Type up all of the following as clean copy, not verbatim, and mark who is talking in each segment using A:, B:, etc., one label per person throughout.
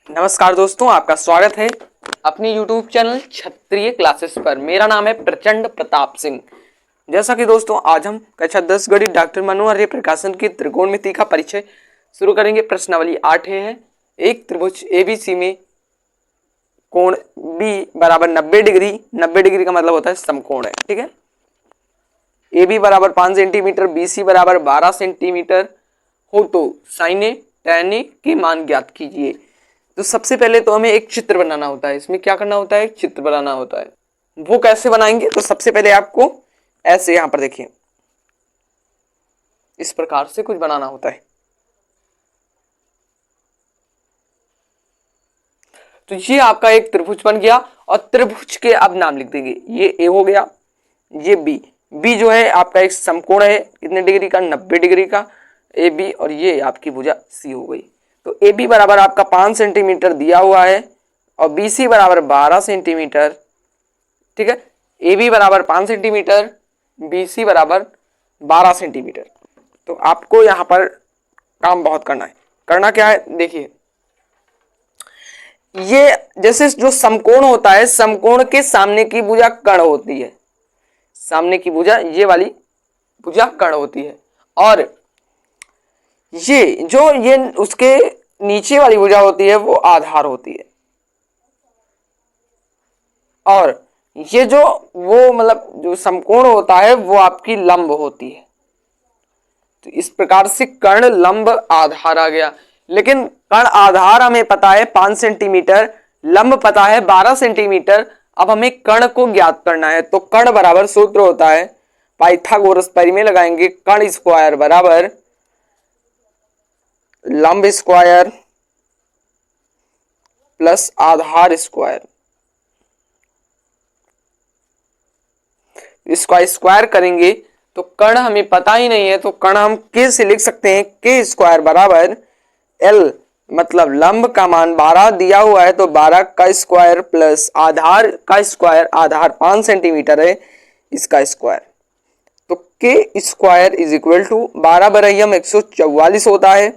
A: नमस्कार दोस्तों, आपका स्वागत है अपनी YouTube चैनल क्षत्रिय क्लासेस पर। मेरा नाम है प्रचंड प्रताप सिंह। जैसा कि दोस्तों आज हम कक्षा 10 गणित डॉक्टर मनु आर्य प्रकाशन की त्रिकोणमिति का परिचय शुरू करेंगे। प्रश्नावली 8 है। एक त्रिभुज ABC में कोण B बराबर 90 डिग्री, 90 डिग्री का मतलब होता है समकोण है, ठीक है। AB बराबर 5 सेंटीमीटर, BC बराबर 12 सेंटीमीटर हो तो साइन ए tan ए के मान ज्ञात कीजिए। तो सबसे पहले तो हमें एक चित्र बनाना होता है। इसमें क्या करना होता है? एक चित्र बनाना होता है। वो कैसे बनाएंगे? तो सबसे पहले आपको ऐसे यहां पर देखिए, इस प्रकार से कुछ बनाना होता है। तो ये आपका एक त्रिभुज बन गया और त्रिभुज के अब नाम लिख देंगे। ये ए हो गया, ये बी। बी जो है आपका एक समकोण है, कितने डिग्री का? 90 डिग्री का ए बी। और ये आपकी भुजा सी हो गई। तो ए बी बराबर आपका 5 सेंटीमीटर दिया हुआ है और बी सी बराबर 12 सेंटीमीटर, ठीक है। ए बी बराबर 5 सेंटीमीटर, बी सी बराबर 12 सेंटीमीटर। तो आपको यहां पर काम बहुत करना है। करना क्या है? देखिए, ये जैसे जो समकोण होता है, समकोण के सामने की भुजा कर्ण होती है। सामने की भुजा, ये वाली भुजा कर्ण होती है। और ये उसके नीचे वाली भुजा होती है, वो आधार होती है। और ये जो वो मतलब जो समकोण होता है, वो आपकी लंब होती है। तो इस प्रकार से कर्ण, लंब, आधार आ गया। लेकिन कर्ण आधार हमें पता है 5 सेंटीमीटर, लंब पता है 12 सेंटीमीटर। अब हमें कर्ण को ज्ञात करना है। तो कर्ण बराबर सूत्र होता है, पाइथागोरस परिमेय लगाएंगे, कर्ण स्क्वायर बराबर लंब स्क्वायर प्लस आधार स्क्वायर। इसका स्क्वायर करेंगे तो कर्ण हमें पता ही नहीं है, तो कर्ण हम के से लिख सकते हैं, के स्क्वायर बराबर एल, मतलब लंब का मान 12 दिया हुआ है तो 12 का स्क्वायर प्लस आधार का स्क्वायर, आधार 5 सेंटीमीटर है, इसका स्क्वायर। तो के स्क्वायर इज इक्वल टू 12 बरहियम 144 होता है,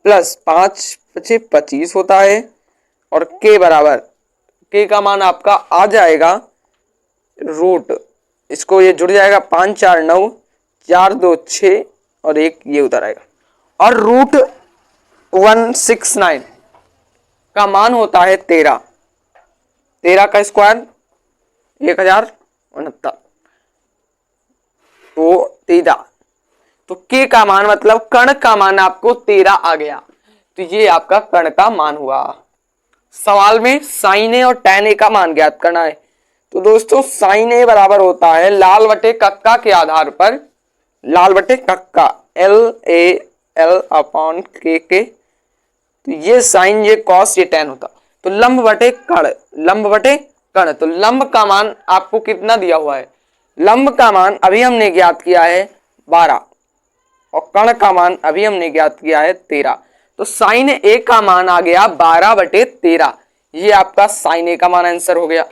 A: प्लस 5 पचे 25 होता है। और के बराबर, के का मान आपका आ जाएगा रूट, इसको ये जुड़ जाएगा 5 4 9, 4 2 6 और एक ये उधर आएगा। और रूट 169 का मान होता है 13, 13 का स्क्वायर 1069, तो 13। तो के का मान मतलब कर्ण का मान आपको 13 आ गया। तो ये आपका कर्ण का मान हुआ। सवाल में साइन ए और टैन ए का मान ज्ञात करना है। तो दोस्तों साइन ए बराबर होता है लाल बटे कक्का के आधार पर, लाल बटे कक्का, एल ए एल अपॉन के। तो ये साइन, ये कॉस, ये टैन होता। तो लंब बटे कर्ण, लंब बटे कर्ण। तो लंब का मान आपको कितना दिया हुआ है? लंब का मान अभी हमने ज्ञात किया है 12 और कर्ण का मान अभी हमने ज्ञात किया है 13। तो साइन ए का मान आ गया 12 बटे 13। ये आपका साइन ए का मान आंसर हो गया।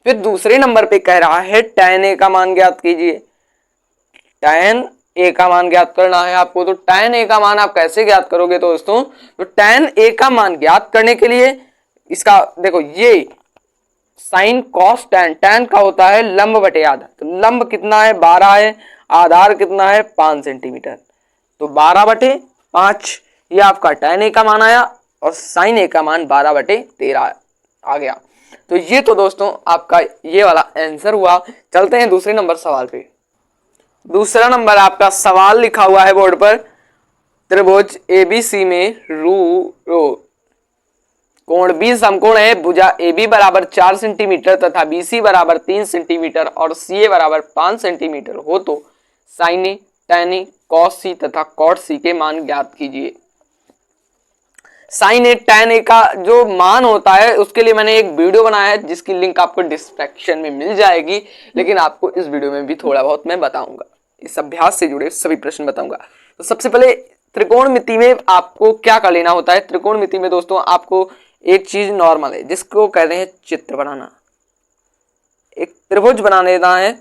A: फिर दूसरे नंबर पे कह रहा है टैन ए का मान ज्ञात कीजिए। टैन ए का मान ज्ञात करना है आपको। तो टैन ए का मान आप कैसे ज्ञात करोगे दोस्तों? तो टैन ए का मान ज्ञात करने के लिए इसका देखो, ये साइन कॉस टैन, टैन का होता है लंब बटे आधार। तो लंब कितना है? 12 है, आधार कितना है? 5 सेंटीमीटर। तो 12 बटे 5 ये आपका टैन ए का मान आया और साइन ए का मान 12 बटे 13 आ गया। तो ये तो दोस्तों आपका ये वाला आंसर हुआ। चलते हैं दूसरे नंबर सवाल पे। दूसरा नंबर आपका सवाल लिखा हुआ है बोर्ड पर, त्रिभुज एबीसी में कोण बी समकोण है, भुजा ए बी बराबर 4 सेंटीमीटर तथा बी सी बराबर 3 सेंटीमीटर और सी ए बराबर 5 सेंटीमीटर हो तो sign A, tan A, cos सी तथा कॉट सी के मान ज्ञात कीजिए। साइन ए टैन ए का जो मान होता है उसके लिए मैंने एक वीडियो बनाया है, जिसकी लिंक आपको डिस्क्रिप्शन में मिल जाएगी। लेकिन आपको इस वीडियो में भी थोड़ा बहुत मैं बताऊंगा, इस अभ्यास से जुड़े सभी प्रश्न बताऊंगा। तो सबसे पहले त्रिकोणमिति में आपको क्या कर लेना होता है? त्रिकोणमिति में दोस्तों आपको एक चीज नॉर्मल है, जिसको कहते हैं चित्र बनाना। एक त्रिभुज बना लेना है।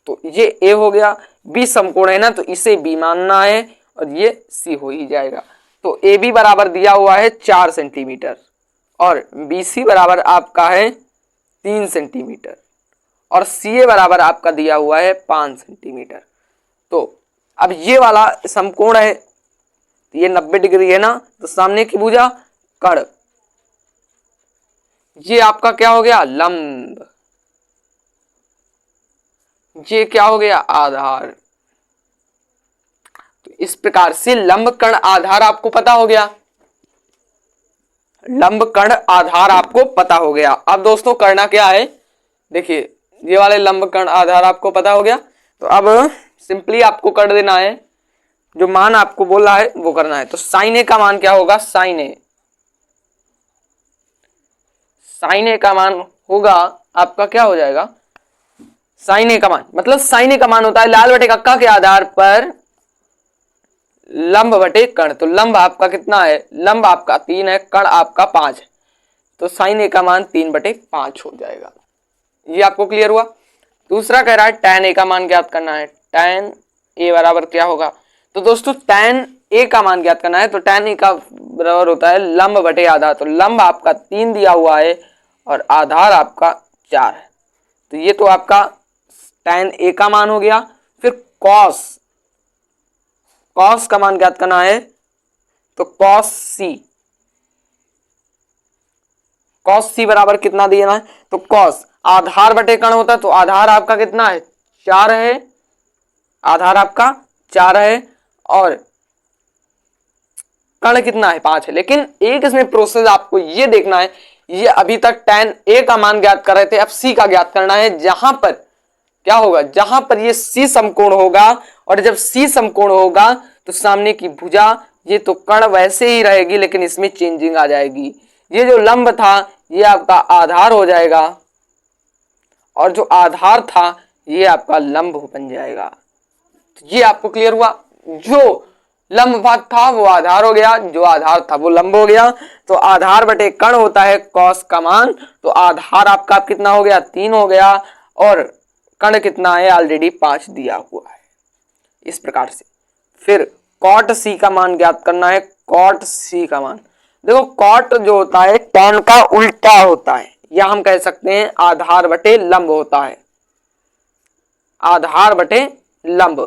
A: तो ये ए हो गया, बी समकोण है ना, तो इसे बी मानना है और ये सी हो ही जाएगा। तो ए बी बराबर दिया हुआ है 4 सेंटीमीटर और बी सी बराबर आपका है 3 सेंटीमीटर और सी ए बराबर आपका दिया हुआ है 5 सेंटीमीटर। तो अब ये वाला समकोण है, ये 90 डिग्री है ना, तो सामने की भुजा कर्ण, ये आपका क्या हो गया लंब, ये क्या हो गया आधार। तो इस प्रकार से लंब कर्ण आधार आपको पता हो गया, लंब कर्ण आधार आपको पता हो गया। अब दोस्तों करना क्या है, देखिए ये वाले लंब कर्ण आधार आपको पता हो गया, तो अब सिंपली आपको कर देना है, जो मान आपको बोला है वो करना है। तो साइन ए का मान क्या होगा, साइन ए का मान होगा आपका क्या हो जाएगा, साइन ए का मान मतलब साइन ए का मान होता है लाल बटे कक्का के आधार पर लंब बटे कर्ण। तो लंब आपका कितना है, लंब आपका 3 है, कर्ण आपका 5 है, तो साइन ए का मान 3/5 हो जाएगा। ये आपको क्लियर हुआ। दूसरा कह रहा है tan ए का मान ज्ञात करना है, tan ए बराबर क्या होगा, तो दोस्तों tan ए का मान ज्ञात करना है, तो tan ए का बराबर होता है लंब बटे आधार। तो लंब आपका 3 दिया हुआ है और आधार आपका 4 है, तो ये तो आपका tan ए का मान हो गया। फिर cos का मान ज्ञात करना है, तो cos c बराबर कितना देना है, तो cos आधार बटे कर्ण होता है, तो आधार आपका कितना है 4 है, आधार आपका 4 है और कर्ण कितना है 5 है। लेकिन एक इसमें प्रोसेस आपको ये देखना है, ये अभी तक tan ए का मान ज्ञात कर रहे थे, अब c का ज्ञात करना है, जहां पर क्या होगा, जहां पर ये c समकोण होगा, और जब c समकोण होगा तो सामने की भुजा, ये तो कर्ण वैसे ही रहेगी लेकिन इसमें चेंजिंग आ जाएगी। ये जो लंब था ये आपका आधार हो जाएगा और जो आधार था ये आपका लंब बन जाएगा। तो ये आपको क्लियर हुआ, जो लंब भाग था वो आधार हो गया, जो आधार था वो लंब हो गया। तो आधार बटे कर्ण होता है cos का मान, तो आधार आपका कितना हो गया 3 हो गया और कर्ण कितना है ऑलरेडी 5 दिया हुआ है, इस प्रकार से। फिर cot c का मान ज्ञात करना है, cot c का मान, देखो cot जो होता है tan का उल्टा होता है, या हम कह सकते हैं आधार बटे लंब होता है, आधार बटे लंब।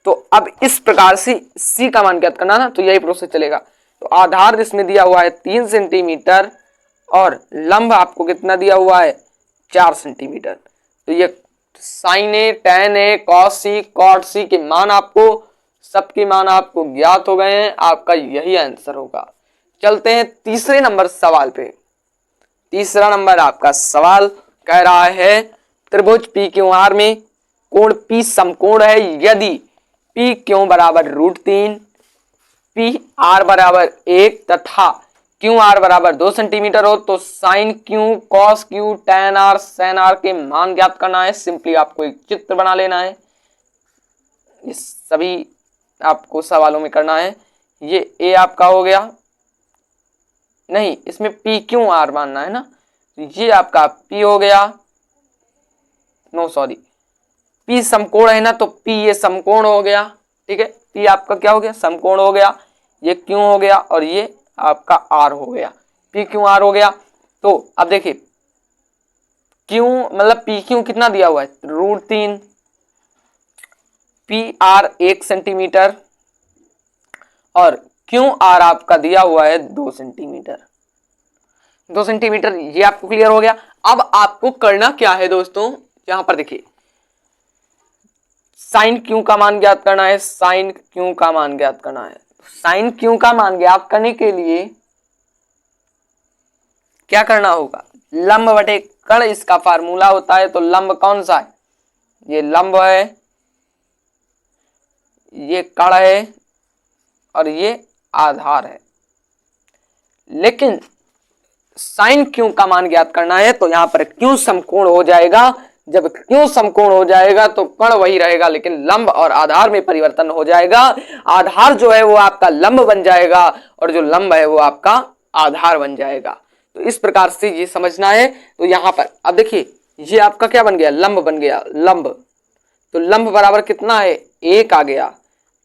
A: तो अब इस प्रकार से c का मान ज्ञात करना ना, तो यही प्रोसेस चलेगा। तो आधार जिसमें दिया हुआ है 3 सेंटीमीटर और लंब आपको कितना दिया हुआ है 4 सेंटीमीटर। तो ये साइन ए, tan ए, cos c, cot c के मान आपको, सबके मान आपको ज्ञात हो गए हैं, आपका यही आंसर होगा। चलते हैं तीसरे नंबर सवाल पे। तीसरा नंबर आपका सवाल कह रहा है त्रिभुज पी क्यू आर में कोण P समकोण है यदि P क्यू बराबर √3, पी आर बराबर 1 तथा क्यू आर बराबर 2 सेंटीमीटर हो, तो sine Q, cos Q, tan R, sin R के मान ज्ञात करना है। सिंपली आपको एक चित्र बना लेना है, इस सभी आपको सवालों में करना है। ये ए आपका हो गया, नहीं इसमें पी क्यू आर मानना है ना, ये आपका P हो गया, नो सॉरी P समकोण है ना, तो P ये समकोण हो गया, ठीक है, P आपका क्या हो गया समकोण हो गया, ये Q हो गया और ये आपका R हो गया, P Q R हो गया। तो अब देखिए Q मतलब P Q कितना दिया हुआ है √3, P R 1 सेंटीमीटर और Q R आपका दिया हुआ है 2 सेंटीमीटर, 2 सेंटीमीटर, ये आपको क्लियर हो गया। अब आपको करना क्या है दोस्तों, यहां पर देखिए साइन क्यू का मान ज्ञात करना है, साइन क्यू का मान ज्ञात करना है। साइन क्यू का मान ज्ञात करने के लिए क्या करना होगा, लंब बटे कर्ण इसका फार्मूला होता है। तो लंब कौन सा है, ये लंब है, ये कर्ण है और ये आधार है। लेकिन साइन क्यू का मान ज्ञात करना है, तो यहां पर क्यू समकोण हो जाएगा। जब क्यू समकोण हो जाएगा तो कर्ण वही रहेगा, लेकिन लंब और आधार में परिवर्तन हो जाएगा। आधार जो है वो आपका लंब बन जाएगा और जो लंब है वो आपका आधार बन जाएगा। तो इस प्रकार से ये समझना है। तो यहां पर अब देखिए ये आपका क्या बन गया, लंब बन गया, लंब। तो लंब बराबर कितना है 1 आ गया।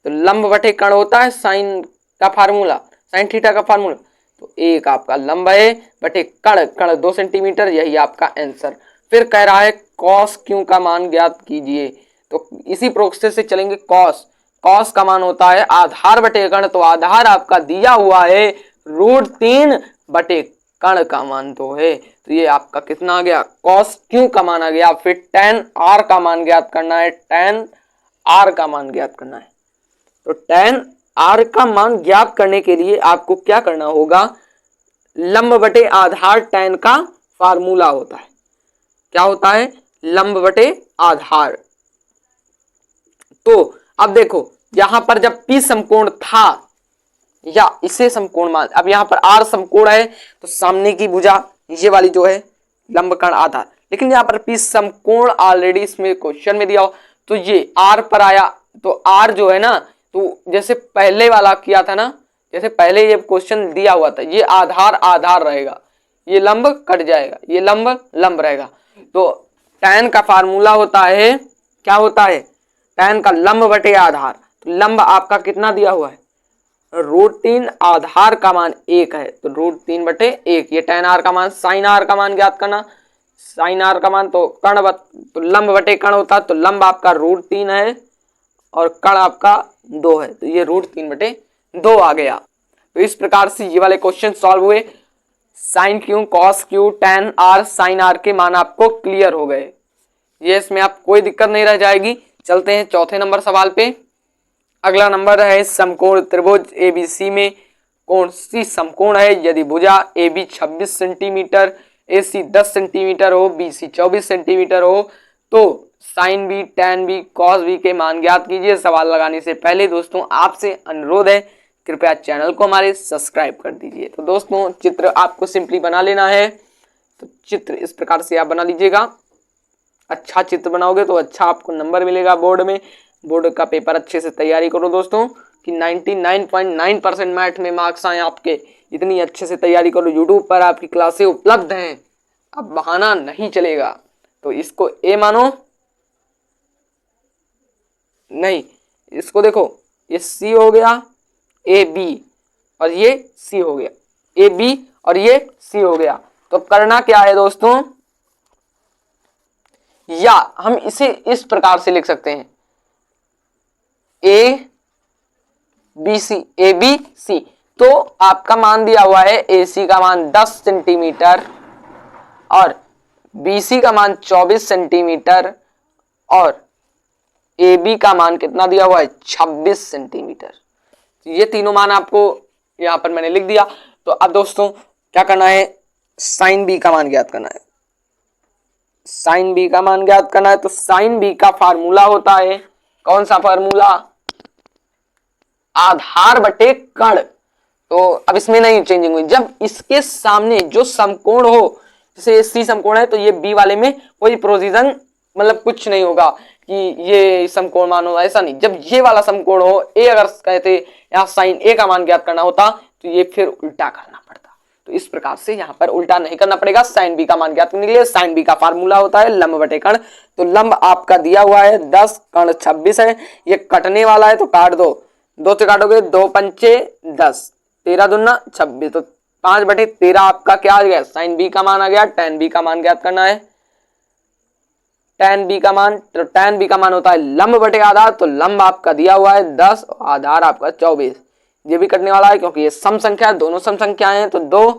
A: तो लंब बटे कर्ण होता है साइन का फार्मूला, साइन थीटा का फार्मूला, तो एक आपका लंब है बटे कण, कण 2 सेंटीमीटर, यही आपका आंसर। फिर कह रहा है कॉस क्यू का मान ज्ञात कीजिए, तो इसी प्रोसेस से चलेंगे। कॉस, कॉस का मान होता है आधार बटे कण, तो आधार आपका दिया हुआ है √3 बटे कण का मान 2 है, तो ये आपका कितना आ गया, कॉस क्यू का मान आ गया। फिर tan r का मान ज्ञात करना है, tan r का मान ज्ञात करना है। तो tan r का मान ज्ञात करने के लिए आपको क्या करना होगा, लंब बटे आधार tan का फार्मूला होता है। क्या होता है, लंब बटे आधार। तो अब देखो यहां पर जब P समकोण था या इसे समकोण मान, अब यहाँ पर R समकोण है तो सामने की भुजा ये वाली जो है लंब कण आधार, लेकिन यहाँ पर P समकोण ऑलरेडी इसमें क्वेश्चन में दिया हो, तो ये R पर आया, तो R जो है ना, तो जैसे पहले वाला किया था ना, जैसे पहले ये क्वेश्चन दिया हुआ था, ये आधार आधार रहेगा, ये लंब कट जाएगा, ये लंब लंब रहेगा। तो tan का फार्मूला होता है, क्या होता है, tan का लंब बटे आधार। तो लंब आपका कितना दिया हुआ है, √3, आधार का मान 1 है, तो √3 बटे 1, ये tan r का मान। sin r का मान ज्ञात करना, sin r का मान तो कण तो लंब बटे कण होता, तो लंब आपका √3 है और कण आपका 2 है, तो ये √3 बटे 2 आ गया। तो इस प्रकार से ये वाले क्वेश्चन सॉल्व हुए। Sine Q, cos Q, tan r, sin r के मान आपको क्लियर हो गए, ये इसमें आप कोई दिक्कत नहीं रह जाएगी। चलते हैं चौथे नंबर सवाल पे। अगला नंबर है समकोण त्रिभुज एबीसी में कौन सी समकोण है, यदि भुजा AB 26 सेंटीमीटर, AC 10 सेंटीमीटर हो, BC 24 सेंटीमीटर हो, तो साइन बी, tan बी, कॉस बी के मान ज्ञात कीजिए। सवाल लगाने से पहले दोस्तों आपसे अनुरोध है, कृपया चैनल को हमारे सब्सक्राइब कर दीजिए। तो दोस्तों चित्र आपको सिंपली बना लेना है, तो चित्र इस प्रकार से आप बना लीजिएगा। अच्छा चित्र बनाओगे तो अच्छा आपको नंबर मिलेगा बोर्ड में। बोर्ड का पेपर अच्छे से तैयारी करो दोस्तों, कि 99.9% मैथ में मार्क्स आए आपके, इतनी अच्छे से तैयारी करो। यूट्यूब पर आपकी क्लासें उपलब्ध हैं, अब बहाना नहीं चलेगा। तो इसको ए मानो नहीं, इसको देखो ये सी हो गया, ए बी और ये सी हो गया, ए बी और ये सी हो गया। तो करना क्या है दोस्तों, या हम इसे इस प्रकार से लिख सकते हैं, A B C, A B C. तो आपका मान दिया हुआ है ए सी का मान 10 सेंटीमीटर और बी सी का मान 24 सेंटीमीटर और ए बी का मान कितना दिया हुआ है, 26 सेंटीमीटर। ये तीनों मान आपको यहां पर मैंने लिख दिया। तो अब दोस्तों क्या करना है, साइन बी का मान ज्ञात करना है। साइन बी का मान ज्ञात करना है, तो साइन बी का फार्मूला होता है, कौन सा फार्मूला, आधार बटे कण। तो अब इसमें नहीं चेंजिंग हुई, जब इसके सामने जो समकोण हो, जैसे सी समकोण है तो ये बी वाले में कोई प्रोविजन मतलब कुछ नहीं होगा कि ये समकोण मान हो, ऐसा नहीं। जब ये वाला समकोण हो, ए अगर कहते यहाँ साइन ए का मान ज्ञात करना होता तो ये फिर उल्टा करना पड़ता। तो इस प्रकार से यहाँ पर उल्टा नहीं करना पड़ेगा। साइन बी का मान ज्ञात करने के लिए साइन बी का फार्मूला होता है लंब बटे कण। तो लंब आपका दिया हुआ है 10, कण 26 है, ये कटने वाला है तो काट दो, 2 से काटोगे 2 पंचे 10, 13 दूना 26, तो 5/13 आपका क्या आ गया, साइन बी का मान आ गया। tan बी का मान ज्ञात करना है, tan बी का मान, तो tan बी का मान होता है लंब बटे आधार। तो लंब आपका दिया हुआ है 10 और आधार आपका 24, ये भी कटने वाला है क्योंकि ये सम संख्या है, दोनों सम संख्याएं हैं। तो 2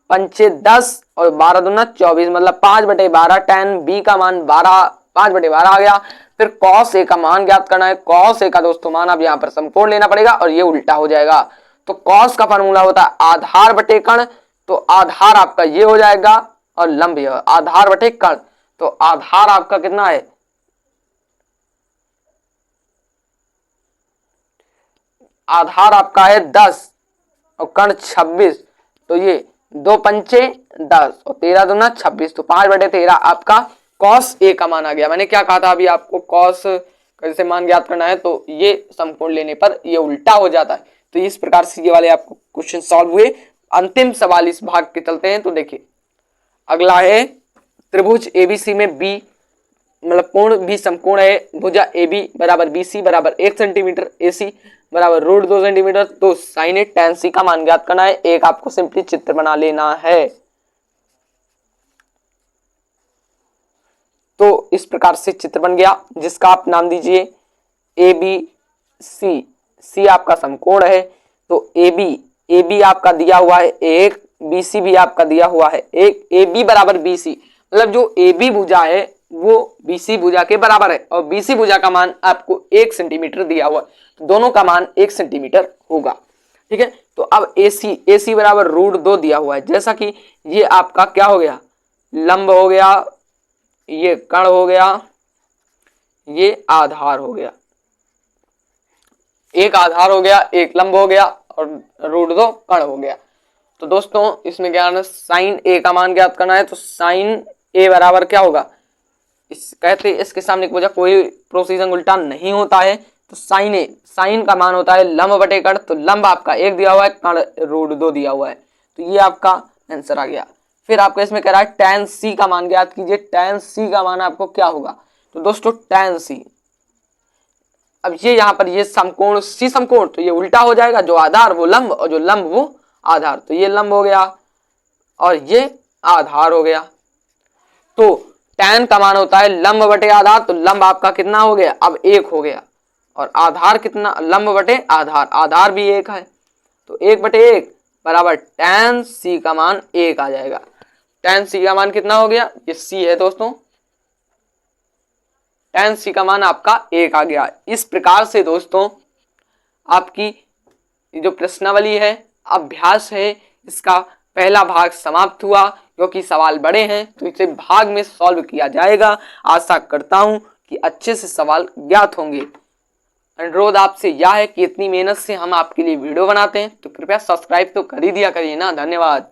A: पंचे 10 और 12 दूना 24, मतलब 5/12। tan बी का मान 5/12 आ गया। फिर cos a का मान ज्ञात करना है। cos a का दोस्तों मान अब यहाँ पर समकोण लेना पड़ेगा और ये उल्टा हो जाएगा। तो cos का फार्मूला होता है आधार बटे कण, तो आधार आपका ये हो जाएगा और लंब ये आधार बटे कण। तो आधार आपका कितना है, आधार आपका है 10 और कण 26, तो ये 2 पंचे 10 और 13 दूना 26, तो 5/13 आपका cos a का मान आ गया। मैंने क्या कहा था अभी आपको, cos कैसे मान ज्ञात करना है, तो ये समकोण लेने पर ये उल्टा हो जाता है। तो इस प्रकार से ये वाले आपको क्वेश्चन सॉल्व हुए। अंतिम सवाल इस भाग के चलते हैं। तो देखिए अगला है त्रिभुज एबीसी में बी मतलब कोण भी समकोण है। भुजा AB बराबर BC बराबर 1 सेंटीमीटर, AC बराबर √2 सेंटीमीटर। तो साइन ए tan c का मान ज्ञात करना है। एक आपको सिंपली चित्र बना लेना है। तो इस प्रकार से चित्र बन गया, जिसका आप नाम दीजिए ए बी सी। सी आपका समकोण है, तो ए बी आपका दिया हुआ है एक, बी सी भी आपका दिया हुआ है एक। ए बी बराबर बी सी, मतलब जो ए बी भुजा है वो बी सी भुजा के बराबर है, और बी सी भुजा का मान आपको 1 सेंटीमीटर दिया हुआ है, तो दोनों का मान 1 सेंटीमीटर होगा। ठीक है, तो अब ए सी बराबर √2 दिया हुआ है। जैसा कि ये आपका क्या हो गया, लंब हो गया, ये कण हो गया, ये आधार हो गया। एक आधार हो गया, एक लंब हो गया, और √2 कण हो गया। तो दोस्तों इसमें क्या है, साइन ए का मान ज्ञात करना है। तो साइन ए बराबर क्या होगा, कहते इसके सामने की वजह कोई प्रोसीजन उल्टा नहीं होता है। तो साइन ए, साइन का मान होता है लंब बटे कण। तो लंब आपका 1 दिया हुआ है, कण √2 दिया हुआ है, तो ये आपका आंसर आ गया। फिर आपको इसमें कह रहा है tan c का मान ज्ञात कीजिए। tan c का मान आपको क्या होगा, तो दोस्तों tan c, अब ये यहाँ पर ये समकोण सी समकोण, तो ये उल्टा हो जाएगा, जो आधार वो लंब और जो लंब वो आधार। तो ये लंब हो गया और ये आधार हो गया। तो tan का मान होता है लंब बटे आधार। तो लंब आपका कितना हो गया, अब 1 हो गया, और आधार कितना, लंब बटे आधार, आधार भी 1 है, तो 1 बटे 1 बराबर tan c का मान 1 आ जाएगा। tan c का मान कितना हो गया, ये c है दोस्तों, tan c का मान आपका 1 आ गया। इस प्रकार से दोस्तों आपकी जो प्रश्नावली है, अभ्यास है, इसका पहला भाग समाप्त हुआ। क्योंकि सवाल बड़े हैं तो इसे भाग में सॉल्व किया जाएगा। आशा करता हूं कि अच्छे से सवाल ज्ञात होंगे। अनुरोध आपसे यह है कि इतनी मेहनत से हम आपके लिए वीडियो बनाते हैं, तो कृपया सब्सक्राइब तो कर ही दिया करिए ना। धन्यवाद।